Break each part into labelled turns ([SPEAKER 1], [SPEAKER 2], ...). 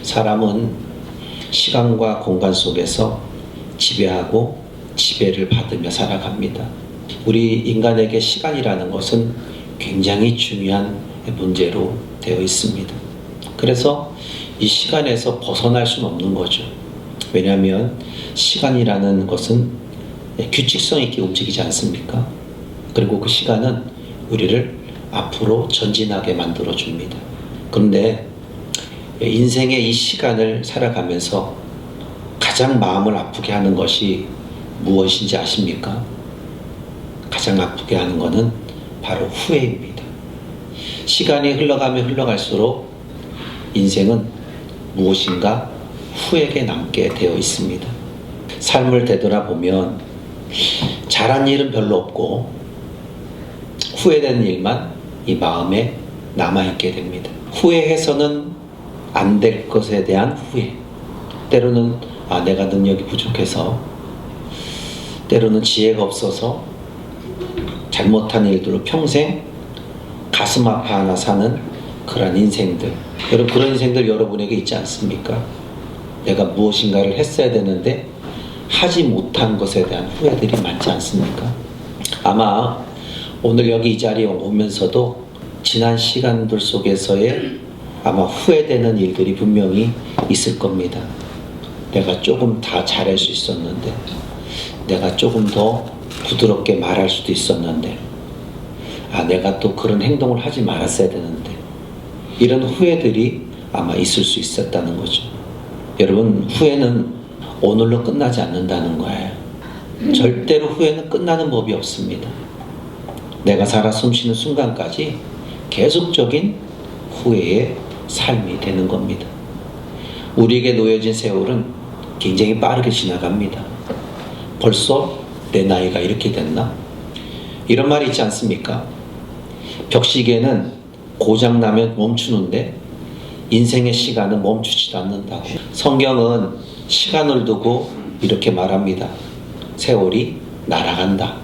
[SPEAKER 1] 사람은 시간과 공간 속에서 지배하고 지배를 받으며 살아갑니다. 우리 인간에게 시간이라는 것은 굉장히 중요한 문제로 되어 있습니다. 그래서 이 시간에서 벗어날 수는 없는 거죠. 왜냐하면 시간이라는 것은 규칙성 있게 움직이지 않습니까? 그리고 그 시간은 우리를 앞으로 전진하게 만들어 줍니다. 그런데 인생의 이 시간을 살아가면서 가장 마음을 아프게 하는 것이 무엇인지 아십니까? 가장 아프게 하는 것은 바로 후회입니다. 시간이 흘러가면 흘러갈수록 인생은 무엇인가 후회에 남게 되어 있습니다. 삶을 되돌아보면 잘한 일은 별로 없고 후회되는 일만 이 마음에 남아있게 됩니다. 후회해서는 안 될 것에 대한 후회, 때로는 내가 능력이 부족해서, 때로는 지혜가 없어서 잘못한 일들로 평생 가슴 아파하나 사는 그런 인생들, 여러분 그런 인생들 여러분에게 있지 않습니까? 내가 무엇인가를 했어야 되는데 하지 못한 것에 대한 후회들이 많지 않습니까? 아마 오늘 여기 이 자리에 오면서도 지난 시간들 속에서의 아마 후회되는 일들이 분명히 있을 겁니다. 내가 조금 다 잘할 수 있었는데, 내가 조금 더 부드럽게 말할 수도 있었는데, 내가 또 그런 행동을 하지 말았어야 되는데, 이런 후회들이 아마 있을 수 있었다는 거죠. 여러분, 후회는 오늘로 끝나지 않는다는 거예요. 절대로 후회는 끝나는 법이 없습니다. 내가 살아 숨쉬는 순간까지 계속적인 후회의 삶이 되는 겁니다. 우리에게 놓여진 세월은 굉장히 빠르게 지나갑니다. 벌써 내 나이가 이렇게 됐나? 이런 말이 있지 않습니까? 벽시계는 고장나면 멈추는데 인생의 시간은 멈추지도 않는다고. 성경은 시간을 두고 이렇게 말합니다. 세월이 날아간다.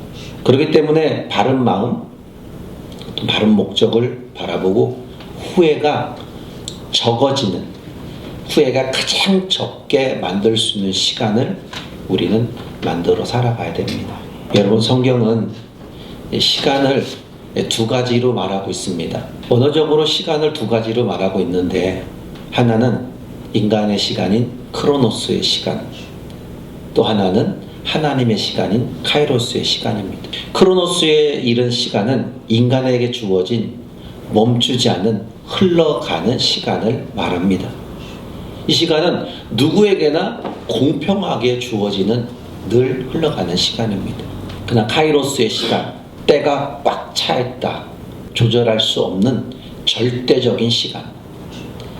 [SPEAKER 1] 그렇기 때문에 바른 마음, 또 바른 목적을 바라보고 후회가 적어지는, 후회가 가장 적게 만들 수 있는 시간을 우리는 만들어 살아가야 됩니다. 여러분, 성경은 시간을 두 가지로 말하고 있습니다. 언어적으로 시간을 두 가지로 말하고 있는데, 하나는 인간의 시간인 크로노스의 시간, 또 하나는 하나님의 시간인 카이로스의 시간입니다. 크로노스의 이런 시간은 인간에게 주어진 멈추지 않는 흘러가는 시간을 말합니다. 이 시간은 누구에게나 공평하게 주어지는 늘 흘러가는 시간입니다. 그러나 카이로스의 시간, 때가 꽉 차 있다, 조절할 수 없는 절대적인 시간,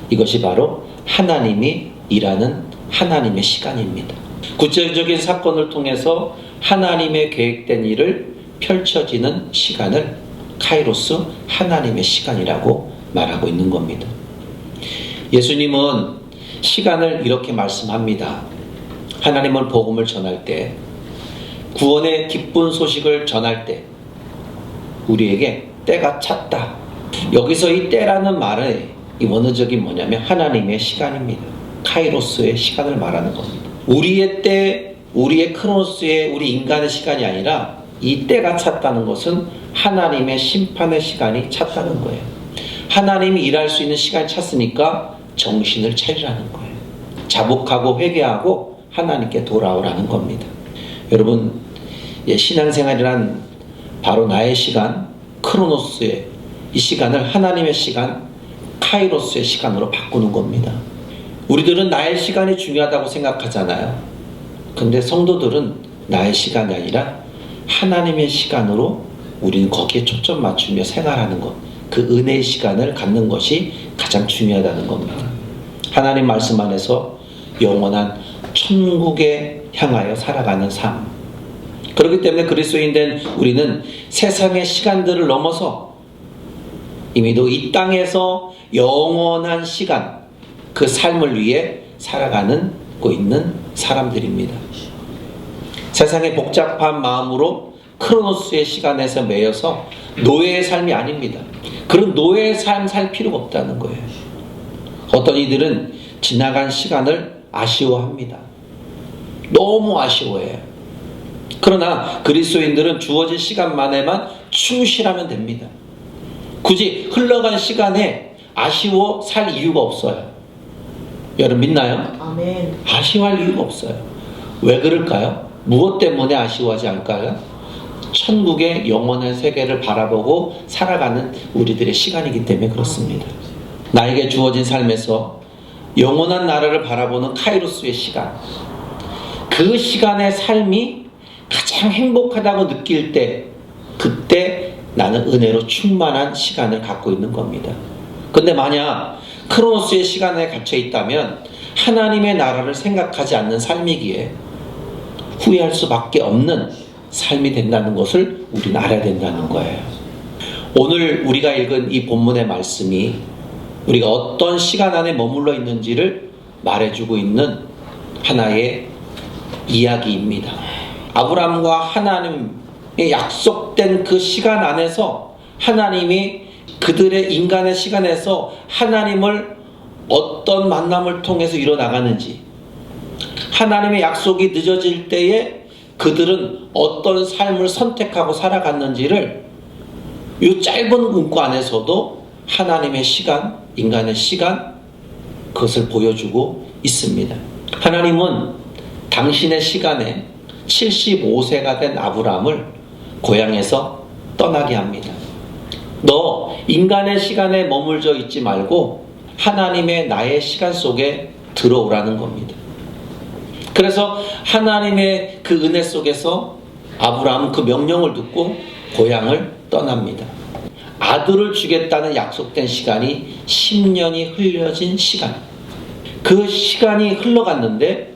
[SPEAKER 1] 이것이 바로 하나님이 일하는 하나님의 시간입니다. 구체적인 사건을 통해서 하나님의 계획된 일을 펼쳐지는 시간을 카이로스, 하나님의 시간이라고 말하고 있는 겁니다. 예수님은 시간을 이렇게 말씀합니다. 하나님은 복음을 전할 때, 구원의 기쁜 소식을 전할 때 우리에게 때가 찼다. 여기서 이 때라는 말의 이 원어적인 뭐냐면 하나님의 시간입니다. 카이로스의 시간을 말하는 겁니다. 우리의 때, 우리의 크로노스의, 우리 인간의 시간이 아니라 이 때가 찼다는 것은 하나님의 심판의 시간이 찼다는 거예요. 하나님이 일할 수 있는 시간이 찼으니까 정신을 차리라는 거예요. 자복하고 회개하고 하나님께 돌아오라는 겁니다. 여러분, 신앙생활이란 바로 나의 시간, 크로노스의 이 시간을 하나님의 시간, 카이로스의 시간으로 바꾸는 겁니다. 우리들은 나의 시간이 중요하다고 생각하잖아요. 근데 성도들은 나의 시간이 아니라 하나님의 시간으로 우리는 거기에 초점 맞추며 생활하는 것, 그 은혜의 시간을 갖는 것이 가장 중요하다는 겁니다. 하나님 말씀 안에서 영원한 천국에 향하여 살아가는 삶. 그렇기 때문에 그리스도인된 우리는 세상의 시간들을 넘어서 이미도 이 땅에서 영원한 시간, 그 삶을 위해 살아가고 있는 사람들입니다. 세상의 복잡한 마음으로 크로노스의 시간에서 매여서 노예의 삶이 아닙니다. 그런 노예의 삶 살 필요가 없다는 거예요. 어떤 이들은 지나간 시간을 아쉬워합니다. 너무 아쉬워해요. 그러나 그리스도인들은 주어진 시간만에만 충실하면 됩니다. 굳이 흘러간 시간에 아쉬워 살 이유가 없어요. 여러분 믿나요?
[SPEAKER 2] 아멘.
[SPEAKER 1] 아쉬워할 이유가 없어요. 왜 그럴까요? 무엇 때문에 아쉬워하지 않을까요? 천국의 영원한 세계를 바라보고 살아가는 우리들의 시간이기 때문에 그렇습니다. 나에게 주어진 삶에서 영원한 나라를 바라보는 카이로스의 시간, 그 시간의 삶이 가장 행복하다고 느낄 때, 그때 나는 은혜로 충만한 시간을 갖고 있는 겁니다. 근데 만약 크로노스의 시간에 갇혀 있다면 하나님의 나라를 생각하지 않는 삶이기에 후회할 수밖에 없는 삶이 된다는 것을 우리는 알아야 된다는 거예요. 오늘 우리가 읽은 이 본문의 말씀이 우리가 어떤 시간 안에 머물러 있는지를 말해주고 있는 하나의 이야기입니다. 아브라함과 하나님의 약속된 그 시간 안에서 하나님이 그들의 인간의 시간에서 하나님을 어떤 만남을 통해서 이뤄나가는지, 하나님의 약속이 늦어질 때에 그들은 어떤 삶을 선택하고 살아갔는지를 이 짧은 문구 안에서도 하나님의 시간, 인간의 시간, 그것을 보여주고 있습니다. 하나님은 당신의 시간에 75세가 된 아브라함을 고향에서 떠나게 합니다. 너 인간의 시간에 머물러 있지 말고 하나님의 나의 시간 속에 들어오라는 겁니다. 그래서 하나님의 그 은혜 속에서 아브라함은 그 명령을 듣고 고향을 떠납니다. 아들을 주겠다는 약속된 시간이 10년이 흘려진 시간. 그 시간이 흘러갔는데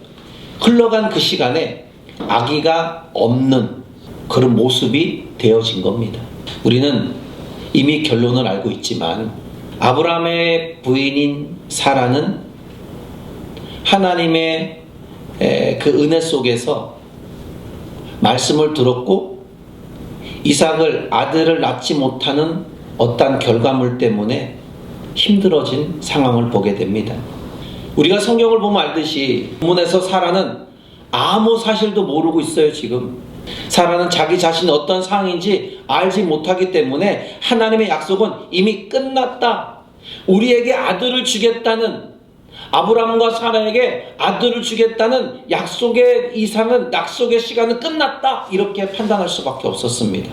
[SPEAKER 1] 흘러간 그 시간에 아기가 없는 그런 모습이 되어진 겁니다. 우리는 이미 결론을 알고 있지만 아브라함의 부인인 사라는 하나님의 그 은혜 속에서 말씀을 들었고 이삭을 아들을 낳지 못하는 어떠한 결과물 때문에 힘들어진 상황을 보게 됩니다. 우리가 성경을 보면 알듯이 본문에서 사라는 아무 사실도 모르고 있어요. 지금 사라는 자기 자신이 어떤 상황인지 알지 못하기 때문에 하나님의 약속은 이미 끝났다, 우리에게 아들을 주겠다는, 아브라함과 사라에게 아들을 주겠다는 약속의 이상은, 약속의 시간은 끝났다, 이렇게 판단할 수밖에 없었습니다.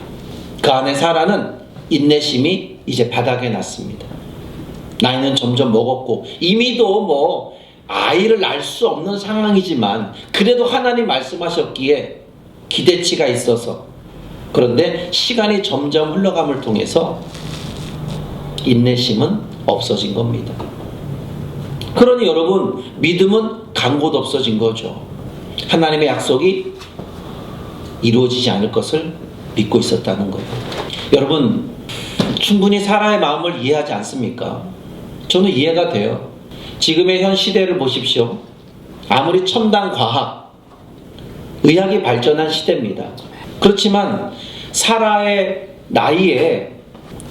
[SPEAKER 1] 그 안에 사라는 인내심이 이제 바닥에 났습니다. 나이는 점점 먹었고 이미도 아이를 낳을 수 없는 상황이지만 그래도 하나님 말씀하셨기에 기대치가 있어서, 그런데 시간이 점점 흘러감을 통해서 인내심은 없어진 겁니다. 그러니 여러분, 믿음은 간 곳 없어진 거죠. 하나님의 약속이 이루어지지 않을 것을 믿고 있었다는 거예요. 여러분, 충분히 사라의 마음을 이해하지 않습니까? 저는 이해가 돼요. 지금의 현 시대를 보십시오. 아무리 첨단 과학, 의학이 발전한 시대입니다. 그렇지만 사라의 나이에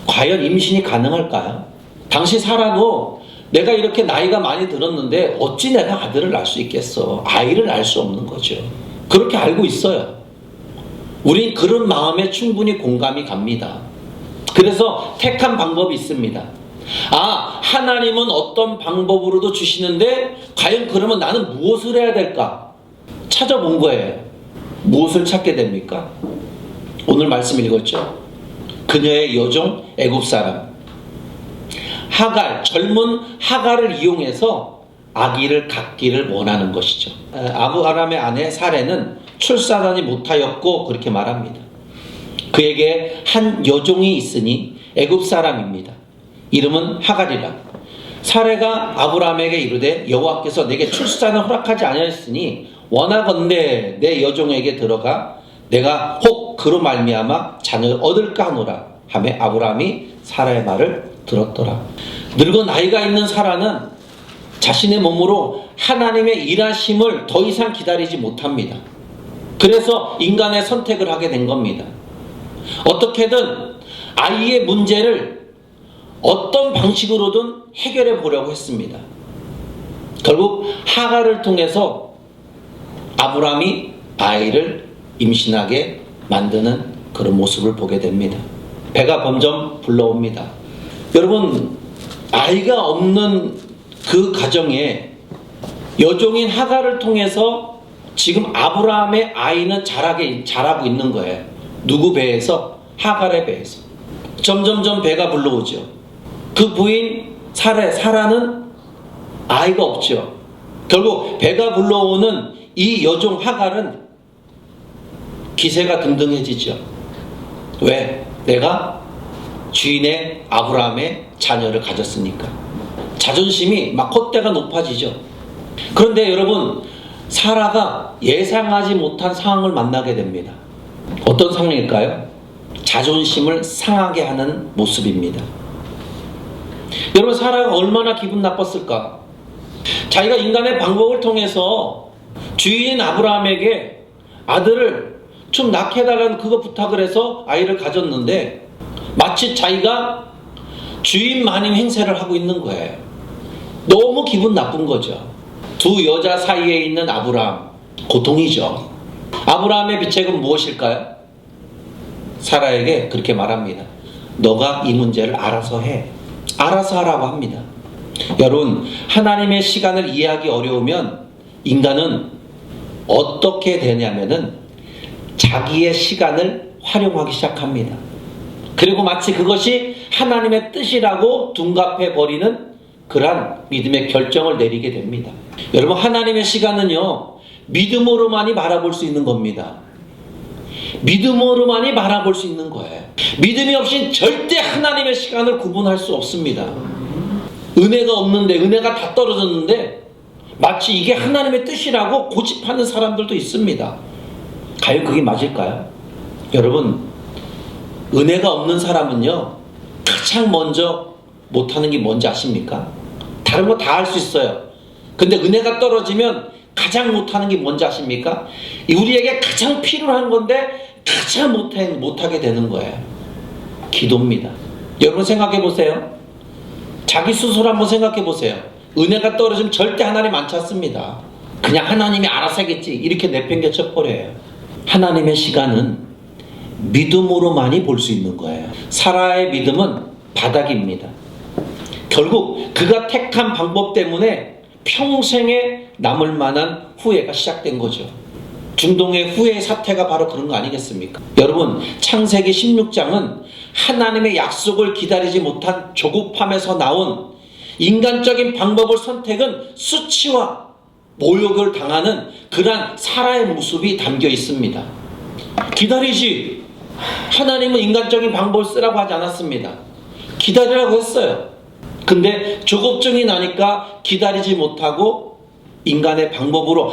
[SPEAKER 1] 과연 임신이 가능할까요? 당시 사라도 내가 이렇게 나이가 많이 들었는데 어찌 내가 아들을 낳을 수 있겠어? 아이를 낳을 수 없는 거죠. 그렇게 알고 있어요. 우린 그런 마음에 충분히 공감이 갑니다. 그래서 택한 방법이 있습니다. 하나님은 어떤 방법으로도 주시는데 과연 그러면 나는 무엇을 해야 될까? 찾아본 거예요. 무엇을 찾게 됩니까? 오늘 말씀 읽었죠? 그녀의 여종 애굽 사람 하갈, 젊은 하갈을 이용해서 아기를 갖기를 원하는 것이죠. 아브라함의 아내 사레는 출산하지 못하였고 그렇게 말합니다. 그에게 한 여종이 있으니 애굽 사람입니다. 이름은 하갈이라. 사레가 아브라함에게 이르되 여호와께서 내게 출산을 허락하지 아니하였으니 원하건대 내 여종에게 들어가 내가 혹 그로 말미암아 자녀를 얻을까 하노라 하매 아브라함이 사라의 말을 들었더라. 늙어 나이가 있는 사라는 자신의 몸으로 하나님의 일하심을 더 이상 기다리지 못합니다. 그래서 인간의 선택을 하게 된 겁니다. 어떻게든 아이의 문제를 어떤 방식으로든 해결해 보려고 했습니다. 결국 하갈을 통해서 아브라함이 아이를 임신하게 만드는 그런 모습을 보게 됩니다. 배가 점점 불러옵니다. 여러분, 아이가 없는 그 가정에 여종인 하갈을 통해서 지금 아브라함의 아이는 자라고 있는 거예요. 누구 배에서? 하갈의 배에서. 점점점 배가 불러오죠. 그 부인 사라는 아이가 없죠. 결국 배가 불러오는 이 여종 하갈은 기세가 등등해지죠. 왜? 내가 주인의 아브라함의 자녀를 가졌으니까. 자존심이 막 콧대가 높아지죠. 그런데 여러분, 사라가 예상하지 못한 상황을 만나게 됩니다. 어떤 상황일까요? 자존심을 상하게 하는 모습입니다. 여러분, 사라가 얼마나 기분 나빴을까? 자기가 인간의 방법을 통해서 주인인 아브라함에게 아들을 좀 낳게 해달라는 그거 부탁을 해서 아이를 가졌는데 마치 자기가 주인 마님 행세를 하고 있는 거예요. 너무 기분 나쁜 거죠. 두 여자 사이에 있는 아브라함, 고통이죠. 아브라함의 비책은 무엇일까요? 사라에게 그렇게 말합니다. 너가 이 문제를 알아서 해. 알아서 하라고 합니다. 여러분, 하나님의 시간을 이해하기 어려우면 인간은 어떻게 되냐면은 자기의 시간을 활용하기 시작합니다. 그리고 마치 그것이 하나님의 뜻이라고 둔갑해 버리는 그러한 믿음의 결정을 내리게 됩니다. 여러분, 하나님의 시간은요, 믿음으로만이 바라볼 수 있는 겁니다. 믿음으로만이 바라볼 수 있는 거예요. 믿음이 없인 절대 하나님의 시간을 구분할 수 없습니다. 은혜가 없는데, 은혜가 다 떨어졌는데 마치 이게 하나님의 뜻이라고 고집하는 사람들도 있습니다. 과연 그게 맞을까요? 여러분, 은혜가 없는 사람은요, 가장 먼저 못하는 게 뭔지 아십니까? 다른 거 다 할 수 있어요. 근데 은혜가 떨어지면 가장 못하는 게 뭔지 아십니까? 우리에게 가장 필요한 건데 가장 못하게 되는 거예요. 기도입니다. 여러분 생각해 보세요. 자기 스스로 한번 생각해 보세요. 은혜가 떨어지면 절대 하나님 안 찾습니다. 그냥 하나님이 알아서 하겠지 이렇게 내팽개쳐 버려요. 하나님의 시간은 믿음으로만이 볼 수 있는 거예요. 사라의 믿음은 바닥입니다. 결국 그가 택한 방법 때문에 평생에 남을 만한 후회가 시작된 거죠. 중동의 후회의 사태가 바로 그런 거 아니겠습니까? 여러분, 창세기 16장은 하나님의 약속을 기다리지 못한 조급함에서 나온 인간적인 방법을 선택은 수치와 모욕을 당하는 그러한 사라의 모습이 담겨 있습니다. 기다리지. 하나님은 인간적인 방법을 쓰라고 하지 않았습니다. 기다리라고 했어요. 근데 조급증이 나니까 기다리지 못하고 인간의 방법으로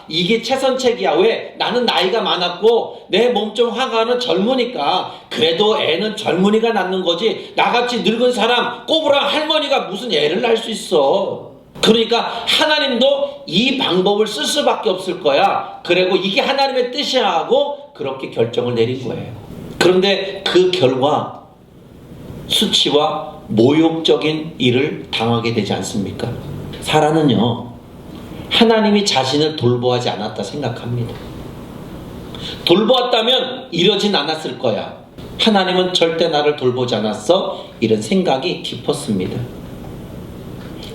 [SPEAKER 1] 이게 최선책이야. 왜? 나는 나이가 많았고 내 몸좀 화가는 젊으니까 그래도 애는 젊은이가 낳는 거지 나같이 늙은 사람 꼬부랑 할머니가 무슨 애를 낳을 수 있어. 그러니까 하나님도 이 방법을 쓸 수밖에 없을 거야. 그리고 이게 하나님의 뜻이야 하고 그렇게 결정을 내린 거예요. 그런데 그 결과 수치와 모욕적인 일을 당하게 되지 않습니까? 사라는요, 하나님이 자신을 돌보아지 않았다 생각합니다. 돌보았다면 이러진 않았을 거야. 하나님은 절대 나를 돌보지 않았어. 이런 생각이 깊었습니다.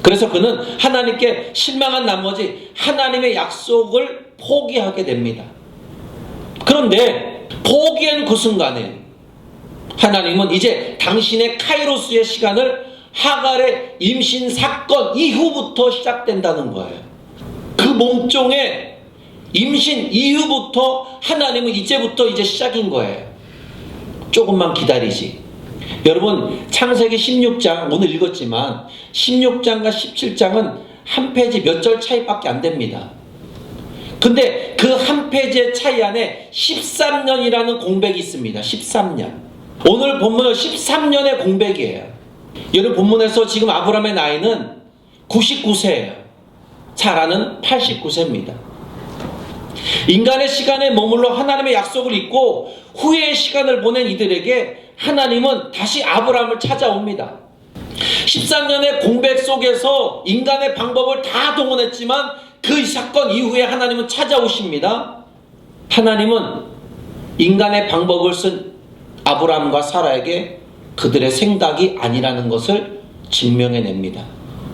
[SPEAKER 1] 그래서 그는 하나님께 실망한 나머지 하나님의 약속을 포기하게 됩니다. 그런데 포기한 그 순간에 하나님은 이제 당신의 카이로스의 시간을 하갈의 임신 사건 이후부터 시작된다는 거예요. 그 몸종의 임신 이후부터 하나님은 이제부터 시작인 거예요. 조금만 기다리지. 여러분, 창세기 16장 오늘 읽었지만 16장과 17장은 한 페이지 몇 절 차이밖에 안 됩니다. 근데 그 한 페이지의 차이 안에 13년이라는 공백이 있습니다. 13년. 오늘 본문은 13년의 공백이에요. 여러분, 본문에서 지금 아브라함의 나이는 99세예요. 사라는 89세입니다. 인간의 시간에 머물러 하나님의 약속을 잊고 후회의 시간을 보낸 이들에게 하나님은 다시 아브라함을 찾아옵니다. 13년의 공백 속에서 인간의 방법을 다 동원했지만 그 사건 이후에 하나님은 찾아오십니다. 하나님은 인간의 방법을 쓴 아브라함과 사라에게 그들의 생각이 아니라는 것을 증명해냅니다.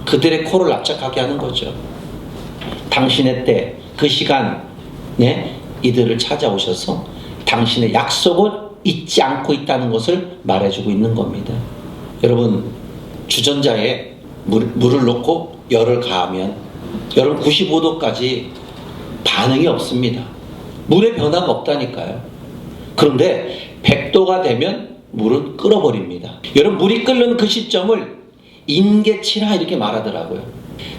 [SPEAKER 1] 그들의 코를 납작하게 하는 거죠. 당신의 때, 그 시간에 이들을 찾아오셔서 당신의 약속을 잊지 않고 있다는 것을 말해주고 있는 겁니다. 여러분, 주전자에 물을 넣고 열을 가하면 여러분 95도까지 반응이 없습니다. 물의 변화가 없다니까요. 그런데 100도가 되면 물은 끓어버립니다. 여러분, 물이 끓는 그 시점을 인계치라 이렇게 말하더라고요.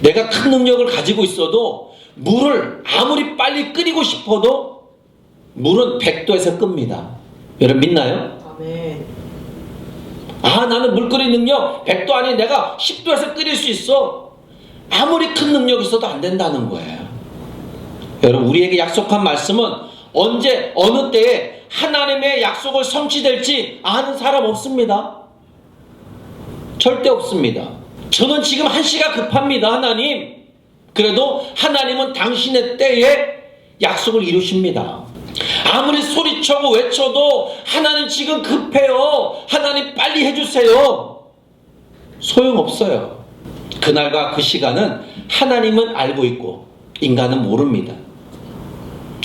[SPEAKER 1] 내가 큰 능력을 가지고 있어도 물을 아무리 빨리 끓이고 싶어도 물은 100도에서 끕니다. 여러분 믿나요?
[SPEAKER 2] 아멘.
[SPEAKER 1] 나는 물 끓이는 능력 100도 아니 내가 10도에서 끓일 수 있어. 아무리 큰 능력이 있어도 안 된다는 거예요. 여러분, 우리에게 약속한 말씀은 언제 어느 때에 하나님의 약속을 성취될지 아는 사람 없습니다. 절대 없습니다. 저는 지금 한시가 급합니다. 하나님. 그래도 하나님은 당신의 때에 약속을 이루십니다. 아무리 소리쳐고 외쳐도 하나님 지금 급해요. 하나님 빨리 해주세요. 소용없어요. 그날과 그 시간은 하나님은 알고 있고 인간은 모릅니다.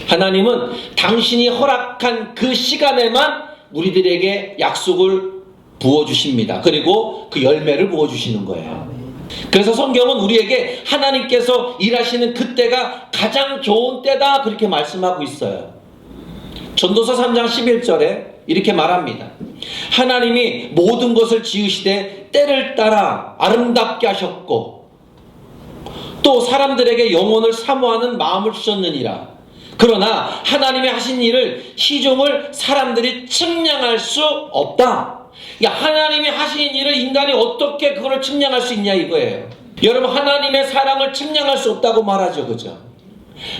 [SPEAKER 1] 하나님은 당신이 허락한 그 시간에만 우리들에게 약속을 부어주십니다. 그리고 그 열매를 부어주시는 거예요. 그래서 성경은 우리에게 하나님께서 일하시는 그때가 가장 좋은 때다 그렇게 말씀하고 있어요. 전도서 3장 11절에 이렇게 말합니다. 하나님이 모든 것을 지으시되 때를 따라 아름답게 하셨고 또 사람들에게 영혼을 사모하는 마음을 주셨느니라. 그러나 하나님이 하신 일을 시종을 사람들이 측량할 수 없다. 하나님이 하신 일을 인간이 어떻게 그걸 측량할 수 있냐 이거예요. 여러분, 하나님의 사랑을 측량할 수 없다고 말하죠. 그죠?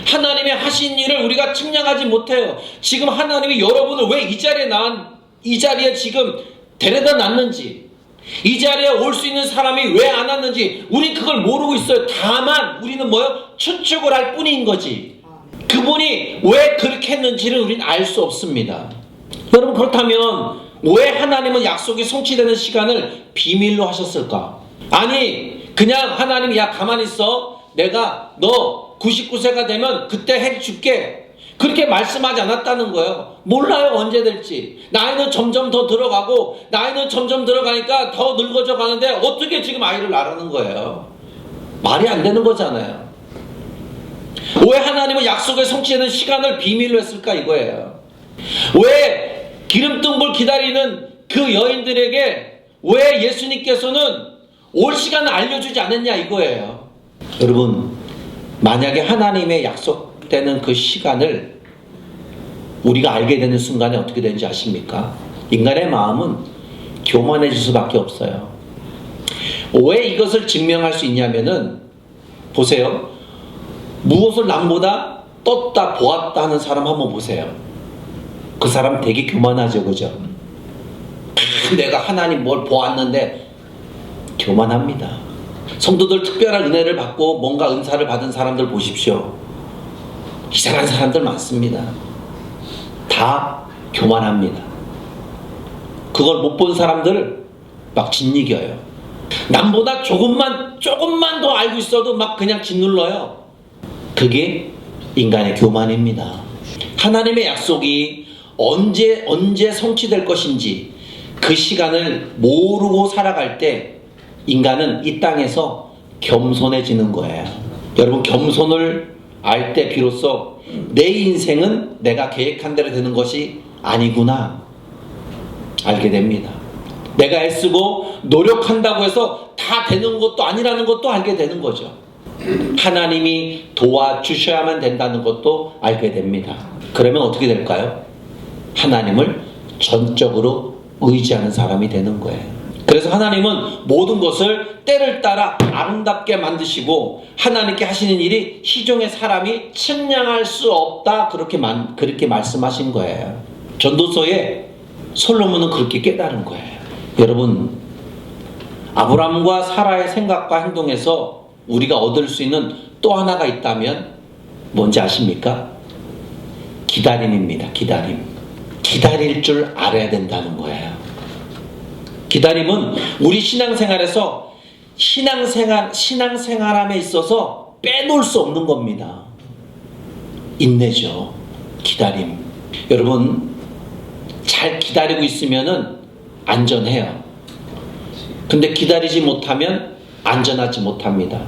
[SPEAKER 1] 하나님이 하신 일을 우리가 측량하지 못해요. 지금 하나님이 여러분을 왜 이 자리에 지금 데려다 놨는지, 이 자리에 올 수 있는 사람이 왜 안 왔는지 우리 그걸 모르고 있어요. 다만 우리는 추측을 할 뿐인 거지. 그분이 왜 그렇게 했는지를 우리는 알 수 없습니다. 여러분, 그렇다면 왜 하나님은 약속이 성취되는 시간을 비밀로 하셨을까? 아니, 그냥 하나님이 가만히 있어. 내가 너 99세가 되면 그때 해줄게. 그렇게 말씀하지 않았다는 거예요. 몰라요, 언제 될지. 나이는 점점 더 들어가고 나이는 점점 들어가니까 더 늙어져 가는데 어떻게 지금 아이를 낳으라는 거예요? 말이 안 되는 거잖아요. 왜 하나님은 약속의 성취되는 시간을 비밀로 했을까 이거예요. 왜 기름등불 기다리는 그 여인들에게 왜 예수님께서는 올 시간을 알려주지 않았냐 이거예요. 여러분, 만약에 하나님의 약속되는 그 시간을 우리가 알게 되는 순간에 어떻게 되는지 아십니까? 인간의 마음은 교만해질 수밖에 없어요. 왜 이것을 증명할 수 있냐면은 보세요. 무엇을 남보다 떴다 보았다 하는 사람 한번 보세요. 그 사람 되게 교만하죠. 그죠? 내가 하나님 뭘 보았는데 교만합니다. 성도들 특별한 은혜를 받고 뭔가 은사를 받은 사람들 보십시오. 이상한 사람들 많습니다. 다 교만합니다. 그걸 못 본 사람들 막 짓이겨요. 남보다 조금만 더 알고 있어도 막 그냥 짓눌러요. 그게 인간의 교만입니다. 하나님의 약속이 언제 성취될 것인지 그 시간을 모르고 살아갈 때 인간은 이 땅에서 겸손해지는 거예요. 여러분, 겸손을 알 때 비로소 내 인생은 내가 계획한 대로 되는 것이 아니구나 알게 됩니다. 내가 애쓰고 노력한다고 해서 다 되는 것도 아니라는 것도 알게 되는 거죠. 하나님이 도와주셔야만 된다는 것도 알게 됩니다. 그러면 어떻게 될까요? 하나님을 전적으로 의지하는 사람이 되는 거예요. 그래서 하나님은 모든 것을 때를 따라 아름답게 만드시고 하나님께 하시는 일이 시종의 사람이 측량할 수 없다 그렇게 말씀하신 거예요. 전도서에 솔로몬은 그렇게 깨달은 거예요. 여러분, 아브라함과 사라의 생각과 행동에서 우리가 얻을 수 있는 또 하나가 있다면 뭔지 아십니까? 기다림입니다. 기다림. 기다릴 줄 알아야 된다는 거예요. 기다림은 우리 신앙생활에서 신앙생활함에 있어서 빼놓을 수 없는 겁니다. 인내죠. 기다림. 여러분, 잘 기다리고 있으면은 안전해요. 근데 기다리지 못하면 안전하지 못합니다.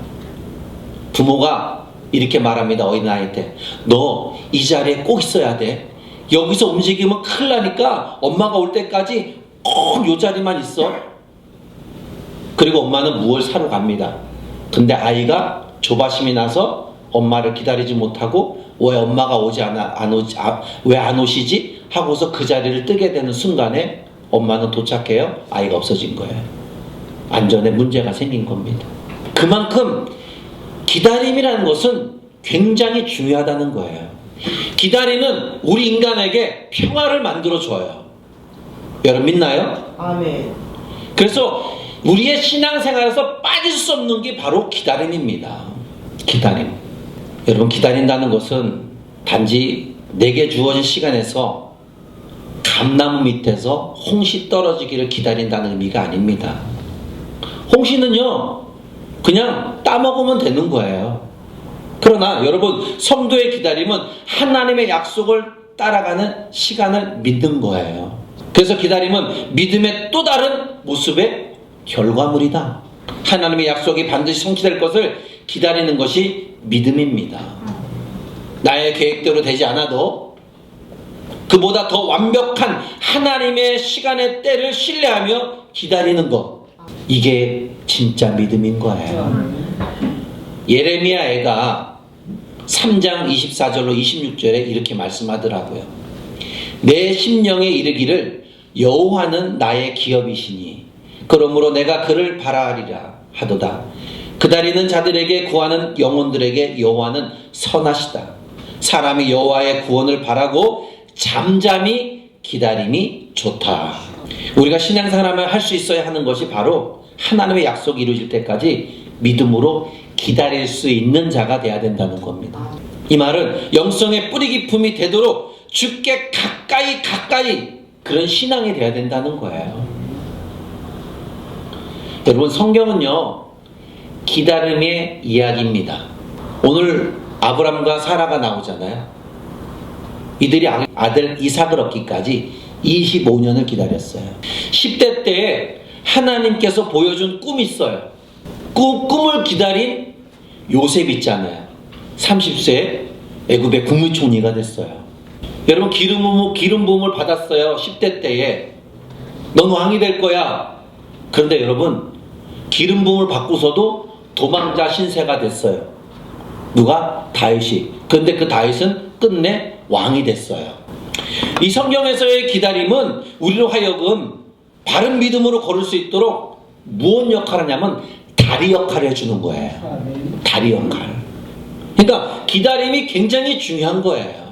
[SPEAKER 1] 부모가 이렇게 말합니다. 어린아이 때. 너 이 자리에 꼭 있어야 돼. 여기서 움직이면 큰일 나니까 엄마가 올 때까지 꼭 이 자리만 있어. 그리고 엄마는 무얼 사러 갑니다. 근데 아이가 조바심이 나서 엄마를 기다리지 못하고 왜 엄마가 왜 안 오시지? 하고서 그 자리를 뜨게 되는 순간에 엄마는 도착해요. 아이가 없어진 거예요. 안전에 문제가 생긴 겁니다. 그만큼 기다림이라는 것은 굉장히 중요하다는 거예요. 기다리는 우리 인간에게 평화를 만들어줘요. 여러분 믿나요?
[SPEAKER 2] 아멘.
[SPEAKER 1] 그래서 우리의 신앙생활에서 빠질 수 없는 게 바로 기다림입니다. 기다림. 여러분 기다린다는 것은 단지 내게 주어진 시간에서 감나무 밑에서 홍시 떨어지기를 기다린다는 의미가 아닙니다. 홍시는요 그냥 따먹으면 되는 거예요. 그러나 여러분 성도의 기다림은 하나님의 약속을 따라가는 시간을 믿는 거예요. 그래서 기다림은 믿음의 또 다른 모습의 결과물이다. 하나님의 약속이 반드시 성취될 것을 기다리는 것이 믿음입니다. 나의 계획대로 되지 않아도 그보다 더 완벽한 하나님의 시간의 때를 신뢰하며 기다리는 것, 이게 진짜 믿음인 거예요. 예레미야 애가 3장 24절로 26절에 이렇게 말씀하더라고요. 내 심령에 이르기를 여호와는 나의 기업이시니 그러므로 내가 그를 바라리라 하도다. 기다리는 자들에게 구하는 영혼들에게 여호와는 선하시다. 사람이 여호와의 구원을 바라고 잠잠히 기다림이 좋다. 우리가 신앙생활을 할 수 있어야 하는 것이 바로 하나님의 약속이 이루어질 때까지 믿음으로 기다릴 수 있는 자가 돼야 된다는 겁니다. 이 말은 영성의 뿌리 깊음이 되도록 주께 가까이 그런 신앙이 돼야 된다는 거예요. 여러분 성경은요 기다림의 이야기입니다. 오늘 아브람과 사라가 나오잖아요. 이들이 아들 이삭을 얻기까지 25년을 기다렸어요. 10대 때에 하나님께서 보여준 꿈이 있어요. 꿈을 기다린 요셉 있잖아요. 30세에 애굽의 국무총리가 됐어요. 여러분 기름 부음을 받았어요. 10대 때에 넌 왕이 될 거야. 그런데 여러분 기름 부음을 받고서도 도망자 신세가 됐어요. 누가? 다윗이. 그런데 그 다윗은 끝내 왕이 됐어요. 이 성경에서의 기다림은 우리로 하여금 바른 믿음으로 걸을 수 있도록 무엇 역할을 하냐면 다리 역할을 해주는 거예요. 다리 역할. 그러니까 기다림이 굉장히 중요한 거예요.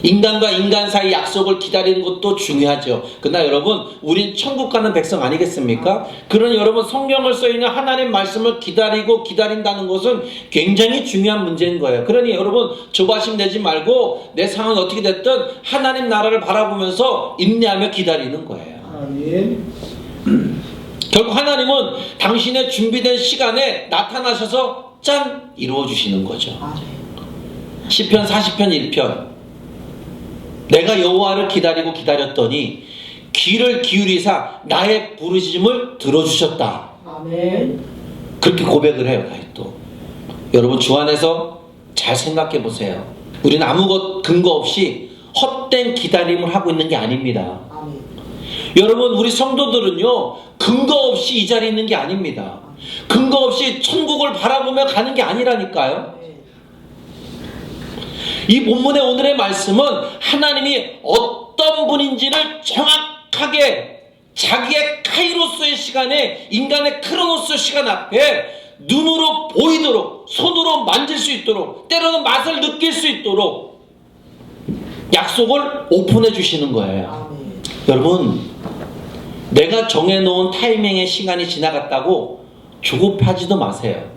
[SPEAKER 1] 인간과 인간 사이 약속을 기다리는 것도 중요하죠. 그러나 여러분 우린 천국 가는 백성 아니겠습니까? 그러니 여러분 성경을 써있는 하나님 말씀을 기다린다는 것은 굉장히 중요한 문제인 거예요. 그러니 여러분 조바심 내지 말고 내 상황이 어떻게 됐든 하나님 나라를 바라보면서 인내하며 기다리는 거예요.
[SPEAKER 2] 아멘.
[SPEAKER 1] 결국 하나님은 당신의 준비된 시간에 나타나셔서 짠! 이루어주시는 거죠. 시편 40편 1편 내가 여호와를 기다렸더니 귀를 기울이사 나의 부르짖음을 들어주셨다.
[SPEAKER 2] 아멘.
[SPEAKER 1] 그렇게 고백을 해요. 다윗도. 여러분 주 안에서 잘 생각해 보세요. 우리는 아무 근거 없이 헛된 기다림을 하고 있는 게 아닙니다.
[SPEAKER 2] 아멘.
[SPEAKER 1] 여러분 우리 성도들은요 근거 없이 이 자리에 있는 게 아닙니다. 근거 없이 천국을 바라보며 가는 게 아니라니까요. 이 본문의 오늘의 말씀은 하나님이 어떤 분인지를 정확하게 자기의 카이로스의 시간에 인간의 크로노스 시간 앞에 눈으로 보이도록 손으로 만질 수 있도록 때로는 맛을 느낄 수 있도록 약속을 오픈해 주시는 거예요. 여러분 내가 정해놓은 타이밍의 시간이 지나갔다고 조급하지도 마세요.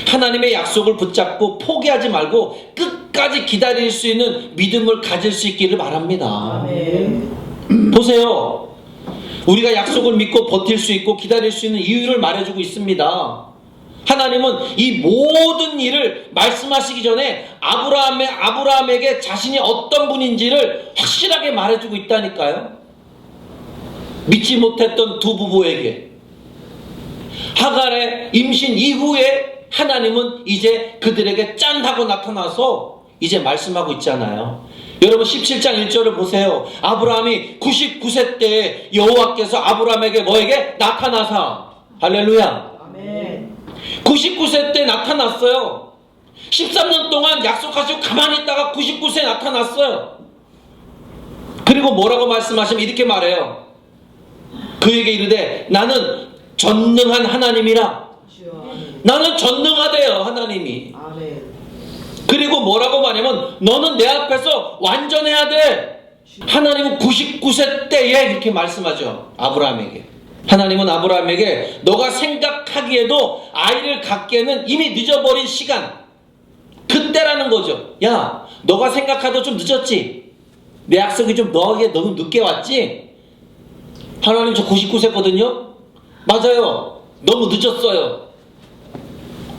[SPEAKER 1] 하나님의 약속을 붙잡고 포기하지 말고 끝까지 기다릴 수 있는 믿음을 가질 수 있기를 바랍니다.
[SPEAKER 2] 아멘.
[SPEAKER 1] 보세요. 우리가 약속을 믿고 버틸 수 있고 기다릴 수 있는 이유를 말해주고 있습니다. 하나님은 이 모든 일을 말씀하시기 전에 아브라함에게 자신이 어떤 분인지를 확실하게 말해주고 있다니까요. 믿지 못했던 두 부부에게 하갈의 임신 이후에 하나님은 이제 그들에게 짠 하고 나타나서 이제 말씀하고 있잖아요. 여러분 17장 1절을 보세요. 아브라함이 99세 때에 여호와께서 아브라함에게 뭐에게 나타나사. 할렐루야.
[SPEAKER 2] 아멘.
[SPEAKER 1] 99세 때 나타났어요. 13년 동안 약속하시고 가만히 있다가 99세에 나타났어요. 그리고 뭐라고 말씀하시면 이렇게 말해요. 그에게 이르되 나는 전능한 하나님이라. 나는 전능하대요 하나님이.
[SPEAKER 2] 아멘.
[SPEAKER 1] 그리고 뭐라고 말하면 너는 내 앞에서 완전해야 돼. 하나님은 99세 때에 이렇게 말씀하죠. 아브라함에게. 하나님은 아브라함에게 너가 생각하기에도 아이를 갖기에는 이미 늦어버린 시간, 그때라는 거죠. 야, 너가 생각하도 좀 늦었지? 내 약속이 좀 너에게 너무 늦게 왔지? 하나님 저 99세거든요? 맞아요. 너무 늦었어요.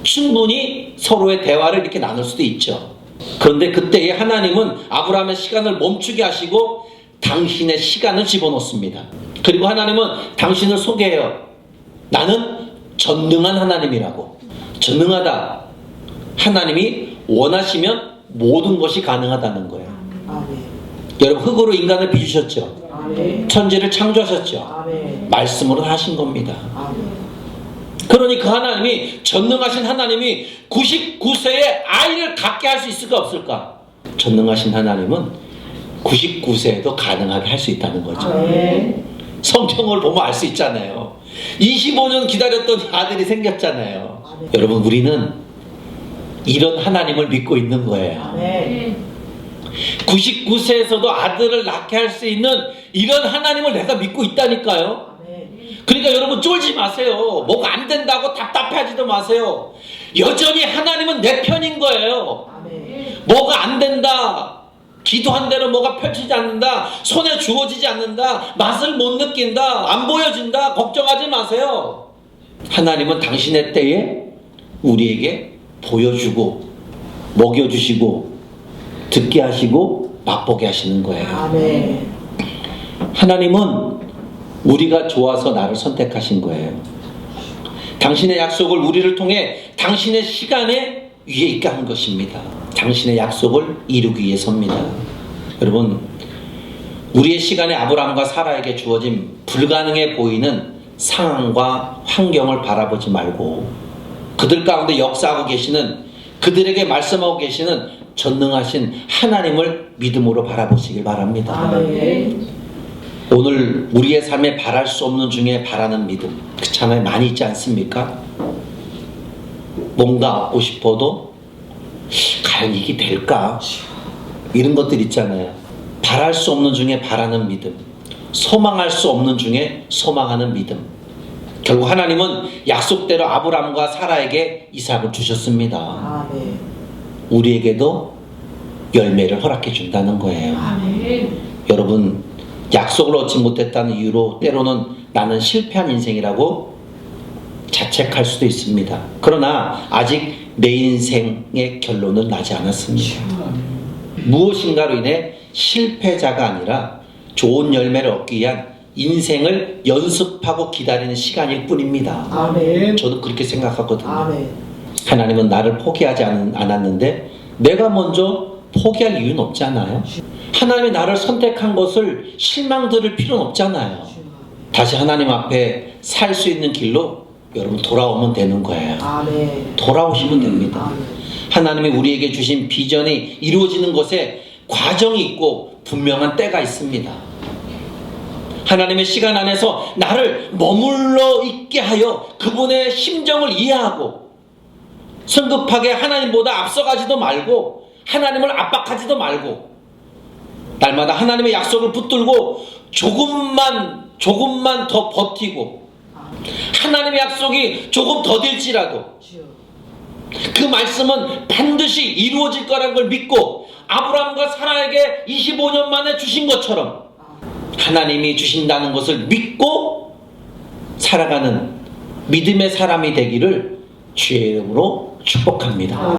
[SPEAKER 1] 충분히 서로의 대화를 이렇게 나눌 수도 있죠. 그런데 그때에 하나님은 아브라함의 시간을 멈추게 하시고 당신의 시간을 집어넣습니다. 그리고 하나님은 당신을 소개해요. 나는 전능한 하나님이라고. 전능하다. 하나님이 원하시면 모든 것이 가능하다는 거예요.
[SPEAKER 2] 아멘.
[SPEAKER 1] 여러분 흙으로 인간을 빚으셨죠.
[SPEAKER 2] 아멘.
[SPEAKER 1] 천지를 창조하셨죠.
[SPEAKER 2] 아멘.
[SPEAKER 1] 말씀으로 하신 겁니다.
[SPEAKER 2] 아멘.
[SPEAKER 1] 그러니 그 하나님이 전능하신 하나님이 99세에 아이를 갖게 할 수 있을까 없을까? 전능하신 하나님은 99세에도 가능하게 할 수 있다는 거죠.
[SPEAKER 2] 아멘.
[SPEAKER 1] 성경을 보면 알 수 있잖아요. 25년 기다렸던 아들이 생겼잖아요.
[SPEAKER 2] 아멘.
[SPEAKER 1] 여러분 우리는 이런 하나님을 믿고 있는 거예요.
[SPEAKER 2] 아멘.
[SPEAKER 1] 99세에서도 아들을 낳게 할 수 있는 이런 하나님을 내가 믿고 있다니까요. 그러니까 여러분 쫄지 마세요. 뭐가 안 된다고 답답해하지도 마세요. 여전히 하나님은 내 편인 거예요.
[SPEAKER 2] 아멘.
[SPEAKER 1] 뭐가 안 된다, 기도한 대로 뭐가 펼치지 않는다, 손에 주어지지 않는다, 맛을 못 느낀다, 안 보여진다, 걱정하지 마세요. 하나님은 당신의 때에 우리에게 보여주고 먹여주시고 듣게 하시고 맛보게 하시는 거예요.
[SPEAKER 2] 아멘.
[SPEAKER 1] 하나님은 우리가 좋아서 나를 선택하신 거예요. 당신의 약속을 우리를 통해 당신의 시간에 위에 있게 한 것입니다. 당신의 약속을 이루기 위해서입니다. 여러분 우리의 시간에 아브라함과 사라에게 주어진 불가능해 보이는 상황과 환경을 바라보지 말고 그들 가운데 역사하고 계시는, 그들에게 말씀하고 계시는 전능하신 하나님을 믿음으로 바라보시길 바랍니다.
[SPEAKER 2] 아멘.
[SPEAKER 1] 오늘 우리의 삶에 바랄 수 없는 중에 바라는 믿음, 그렇잖아요. 많이 있지 않습니까? 뭔가 얻고 싶어도 과연 이게 될까? 이런 것들 있잖아요. 바랄 수 없는 중에 바라는 믿음, 소망할 수 없는 중에 소망하는 믿음. 결국 하나님은 약속대로 아브라함과 사라에게 이삭을 주셨습니다.
[SPEAKER 2] 아멘.
[SPEAKER 1] 우리에게도 열매를 허락해 준다는 거예요.
[SPEAKER 2] 아멘.
[SPEAKER 1] 여러분 약속을 얻지 못했다는 이유로 때로는 나는 실패한 인생이라고 자책할 수도 있습니다. 그러나 아직 내 인생의 결론은 나지 않았습니다. 무엇인가로 인해 실패자가 아니라 좋은 열매를 얻기 위한 인생을 연습하고 기다리는 시간일 뿐입니다.
[SPEAKER 2] 아멘.
[SPEAKER 1] 저도 그렇게 생각하거든요.
[SPEAKER 2] 아멘.
[SPEAKER 1] 하나님은 나를 포기하지 않았는데 내가 먼저 포기할 이유는 없잖아요. 하나님이 나를 선택한 것을 실망 들을 필요는 없잖아요. 다시 하나님 앞에 살 수 있는 길로 여러분 돌아오면 되는 거예요.
[SPEAKER 2] 아멘.
[SPEAKER 1] 돌아오시면 됩니다.
[SPEAKER 2] 아멘.
[SPEAKER 1] 하나님이 우리에게 주신 비전이 이루어지는 것에 과정이 있고 분명한 때가 있습니다. 하나님의 시간 안에서 나를 머물러 있게 하여 그분의 심정을 이해하고 성급하게 하나님보다 앞서가지도 말고 하나님을 압박하지도 말고 날마다 하나님의 약속을 붙들고 조금만 조금만 더 버티고 하나님의 약속이 조금 더 될지라도
[SPEAKER 2] 주여.
[SPEAKER 1] 그 말씀은 반드시 이루어질 거라는 걸 믿고 아브라함과 사라에게 25년 만에 주신 것처럼 하나님이 주신다는 것을 믿고 살아가는 믿음의 사람이 되기를 주의 이름으로 축복합니다.